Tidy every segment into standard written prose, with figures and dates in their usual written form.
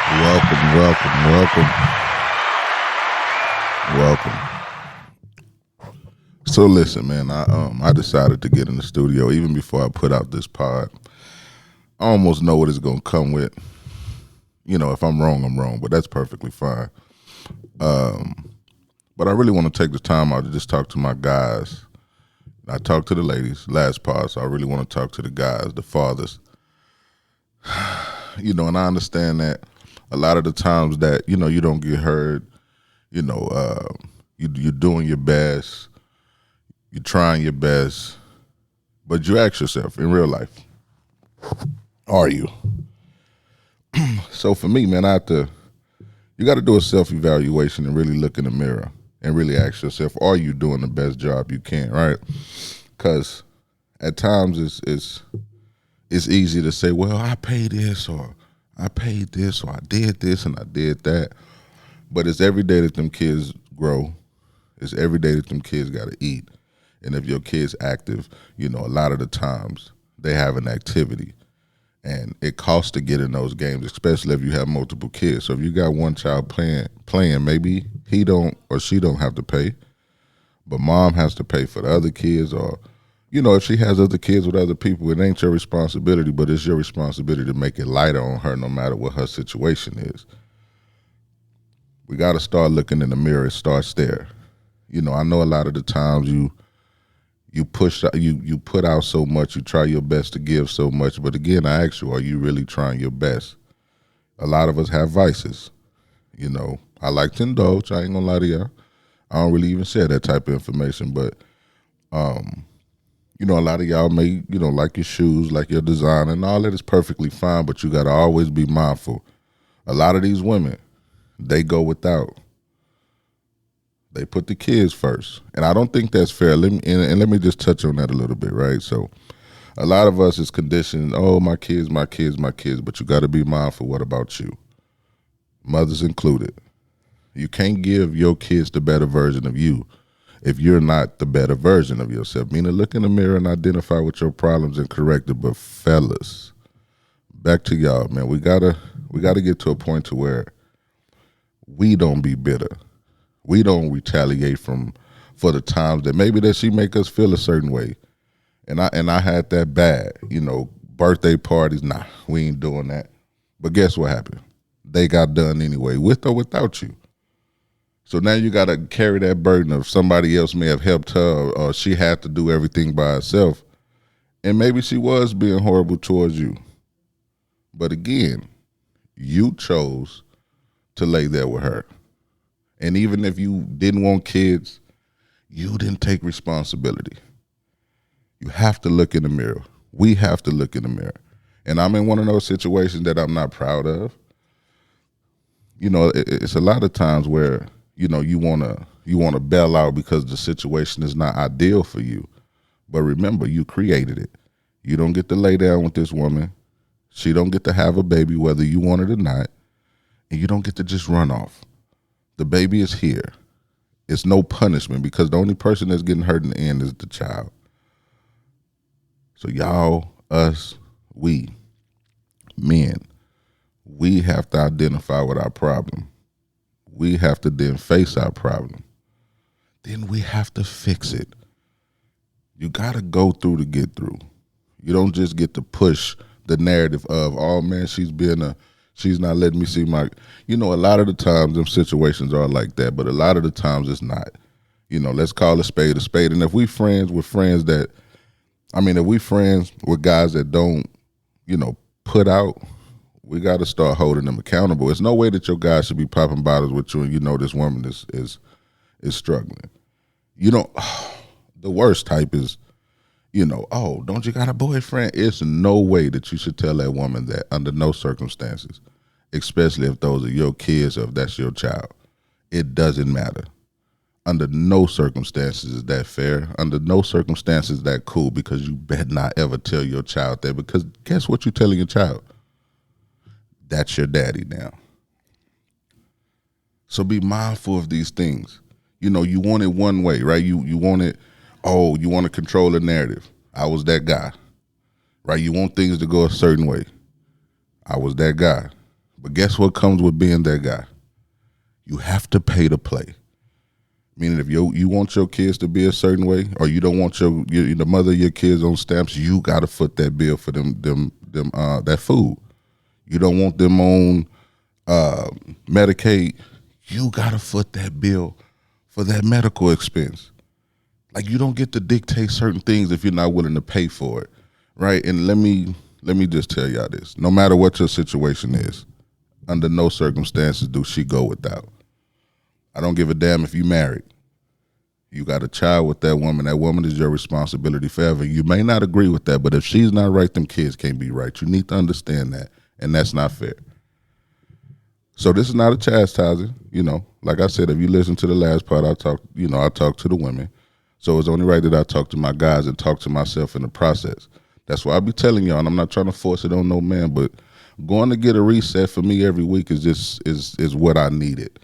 Welcome, welcome, welcome. So listen, man, I decided to get in the studio even before I put out this pod. I almost know what it's gonna come with. You know, if I'm wrong, I'm wrong, but that's perfectly fine. But I really want to take the time out to just talk to my guys. I talked to the ladies last pod, so I really want to talk to the guys, the fathers. And I understand that a lot of the times that you don't get heard. You know, you're doing your best, you're trying your best, but you ask yourself in real life, are you? So for me, man, you got to do a self evaluation and really look in the mirror and really ask yourself, are you doing the best job you can, right? Because at times it's easy to say, well, I paid this or I paid this or I did this and I did that. But it's every day that them kids grow. It's every day that them kids got to eat. And if your kid's active, a lot of the times they have an activity. And it costs to get in those games, especially if you have multiple kids. So if you got one child playing, maybe he don't or she don't have to pay, but mom has to pay for the other kids. Or, if she has other kids with other people, it ain't your responsibility, but it's your responsibility to make it lighter on her no matter what her situation is. We got to start looking in the mirror. It starts there. I know a lot of the times you push you put out so much, you try your best to give so much, but again, I ask you, are you really trying your best? A lot of us have vices. I like to indulge. I ain't gonna lie to y'all. I don't really even share that type of information, but a lot of y'all may like your shoes, like your design, and all that is perfectly fine, but you got to always be mindful. A lot of these women, they go without. They put the kids first, and I don't think that's fair. Let me just touch on that a little bit, right? So, a lot of us is conditioned. Oh, my kids, my kids, my kids. But you got to be mindful. What about you, mothers included? You can't give your kids the better version of you if you're not the better version of yourself. Meaning, look in the mirror and identify what your problems and correct it. But fellas, back to y'all, man. We gotta get to a point to where we don't be bitter. We don't retaliate for the times that maybe that she make us feel a certain way. And I had that bad, birthday parties. Nah, we ain't doing that. But guess what happened? They got done anyway, with or without you. So now you got to carry that burden of somebody else may have helped her, or she had to do everything by herself. And maybe she was being horrible towards you. But again, you chose to lay there with her. And even if you didn't want kids, you didn't take responsibility. You have to look in the mirror. We have to look in the mirror. And I'm in one of those situations that I'm not proud of. It's a lot of times where, you wanna bail out because the situation is not ideal for you. But remember, you created it. You don't get to lay down with this woman. She don't get to have a baby whether you want it or not. And you don't get to just run off. The baby is here. It's no punishment because the only person that's getting hurt in the end is the child. So y'all, us, we, men, we have to identify with our problem. We have to then face our problem. Then we have to fix it. You got to go through to get through. You don't just get to push the narrative of, oh man, she's not letting me see my, a lot of the times them situations are like that, but a lot of the times it's not. Let's call a spade a spade. And if we friends with friends that, if we friends with guys that don't, put out, we got to start holding them accountable. It's no way that your guy should be popping bottles with you and this woman is struggling. The worst type is, oh, don't you got a boyfriend? It's no way that you should tell that woman that under no circumstances, especially if those are your kids or if that's your child. It doesn't matter. Under no circumstances is that fair. Under no circumstances is that cool, because you better not ever tell your child that, because guess what you're telling your child? That's your daddy now. So be mindful of these things. You want it one way, right? You want it, you want to control the narrative. I was that guy, right? You want things to go a certain way. I was that guy. But guess what comes with being that guy? You have to pay to play. Meaning, if you want your kids to be a certain way, or you don't want the mother of your kids on stamps, you got to foot that bill for them that food. You don't want them on Medicaid, you got to foot that bill for that medical expense. Like, you don't get to dictate certain things if you're not willing to pay for it, right? And let me just tell y'all this: no matter what your situation is, under no circumstances do she go without. I don't give a damn if you married. You got a child with that woman. That woman is your responsibility forever. You may not agree with that, but if she's not right, them kids can't be right. You need to understand that, and that's not fair. So this is not a chastising. Like I said, if you listen to the last part, I talk to the women. So it's only right that I talk to my guys and talk to myself in the process. That's why I be telling y'all, and I'm not trying to force it on no man, but going to get a reset for me every week is just is what I needed.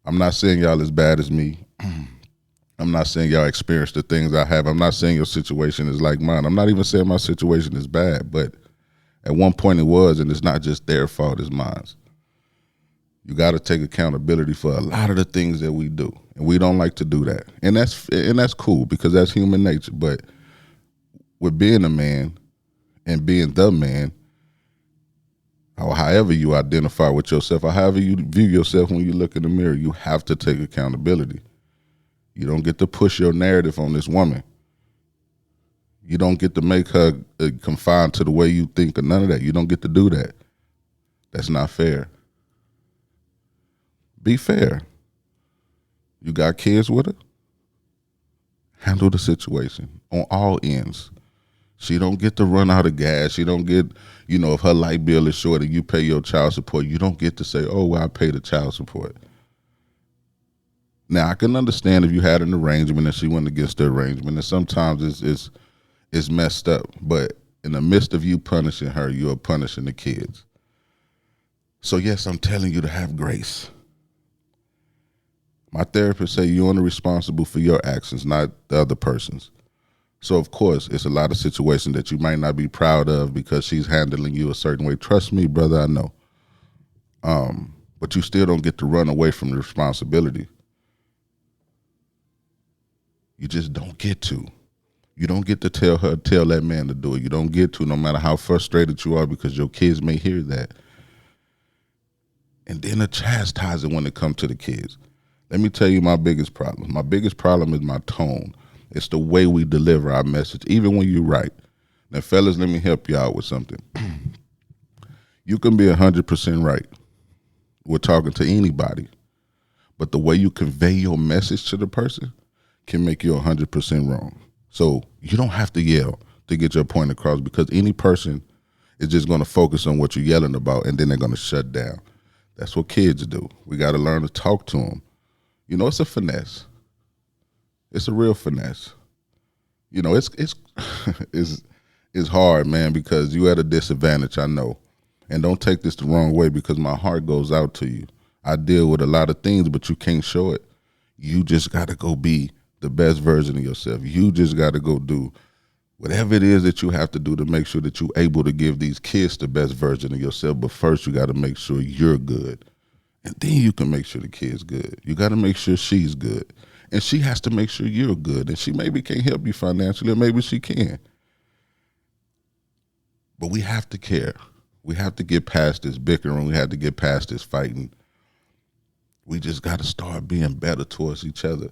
I'm not saying y'all as bad as me. I'm not saying y'all experience the things I have. I'm not saying your situation is like mine. I'm not even saying my situation is bad, but at one point it was, and it's not just their fault, it's mine. You got to take accountability for a lot of the things that we do, and we don't like to do that. And that's cool, because that's human nature. But with being a man and being the man, or however you identify with yourself, or however you view yourself when you look in the mirror, you have to take accountability. You don't get to push your narrative on this woman. You don't get to make her confined to the way you think, or none of that. You don't get to do that. That's not fair. Be fair. You got kids with her? Handle the situation on all ends. She don't get to run out of gas. She don't get, if her light bill is short and you pay your child support, you don't get to say, oh, well, I pay the child support. Now, I can understand if you had an arrangement and she went against the arrangement, and sometimes it's messed up. But in the midst of you punishing her, you are punishing the kids. So, yes, I'm telling you to have grace. My therapist say you're only responsible for your actions, not the other person's. So, of course, it's a lot of situations that you might not be proud of because she's handling you a certain way. Trust me, brother, I know. But you still don't get to run away from the responsibility. You just don't get to. You don't get to tell that man to do it. You don't get to, no matter how frustrated you are, because your kids may hear that. And then the chastising when it comes to the kids. Let me tell you my biggest problem. My biggest problem is my tone. It's the way we deliver our message, even when you write. Now, fellas, let me help you out with something. You can be 100% right. We're talking to anybody. But the way you convey your message to the person can make you 100% wrong. So you don't have to yell to get your point across, because any person is just going to focus on what you're yelling about, and then they're going to shut down. That's what kids do. We got to learn to talk to them. It's a finesse. It's a real finesse. It's it's hard, man, because you at a disadvantage, I know. And don't take this the wrong way, because my heart goes out to you. I deal with a lot of things, but you can't show it. You just got to go be the best version of yourself. You just got to go do whatever it is that you have to do to make sure that you're able to give these kids the best version of yourself. But first, you got to make sure you're good. And then you can make sure the kid's good. You got to make sure she's good. And she has to make sure you're good. And she maybe can't help you financially, or maybe she can. But we have to care. We have to get past this bickering. We have to get past this fighting. We just got to start being better towards each other.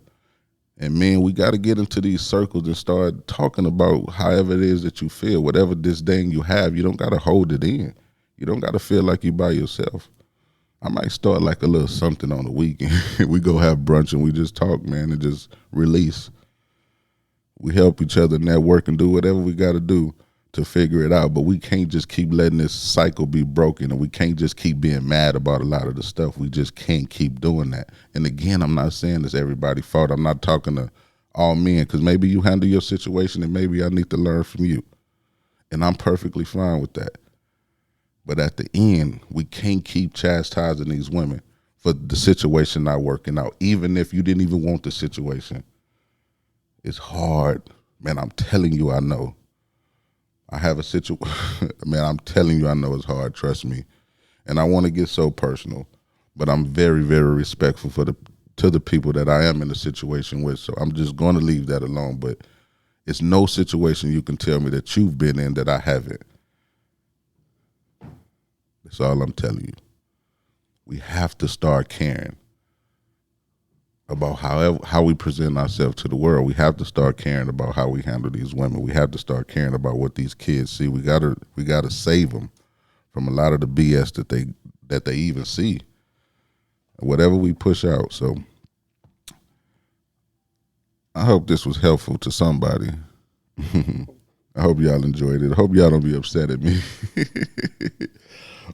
And, man, we got to get into these circles and start talking about however it is that you feel. Whatever disdain you have, you don't got to hold it in. You don't got to feel like you by yourself. I might start like a little something on the weekend. We go have brunch and we just talk, man, and just release. We help each other network and do whatever we got to do to figure it out. But we can't just keep letting this cycle be broken, and we can't just keep being mad about a lot of the stuff. We just can't keep doing that. And again, I'm not saying it's everybody's fault. I'm not talking to all men, because maybe you handle your situation and maybe I need to learn from you. And I'm perfectly fine with that. But at the end, we can't keep chastising these women for the situation not working out, even if you didn't even want the situation. It's hard. Man, I'm telling you, I know. I have a situation. Man, I'm telling you, I know it's hard. Trust me. and I want to get so personal, but I'm very, very respectful to the people that I am in a situation with. So I'm just going to leave that alone. But it's no situation you can tell me that you've been in that I haven't. That's all I'm telling you. We have to start caring about how we present ourselves to the world. We have to start caring about how we handle these women. We have to start caring about what these kids see. We gotta save them from a lot of the BS that they even see. Whatever we push out. So I hope this was helpful to somebody. I hope y'all enjoyed it. I hope y'all don't be upset at me.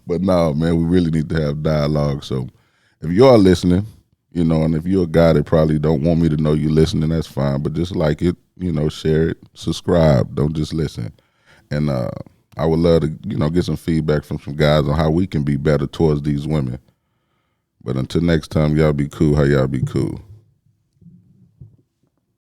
But no, man, we really need to have dialogue. So if you are listening, and if you're a guy that probably don't want me to know you listening, that's fine. But just like it, share it, subscribe. Don't just listen. And I would love to, get some feedback from some guys on how we can be better towards these women. But until next time, y'all be cool. How y'all be cool?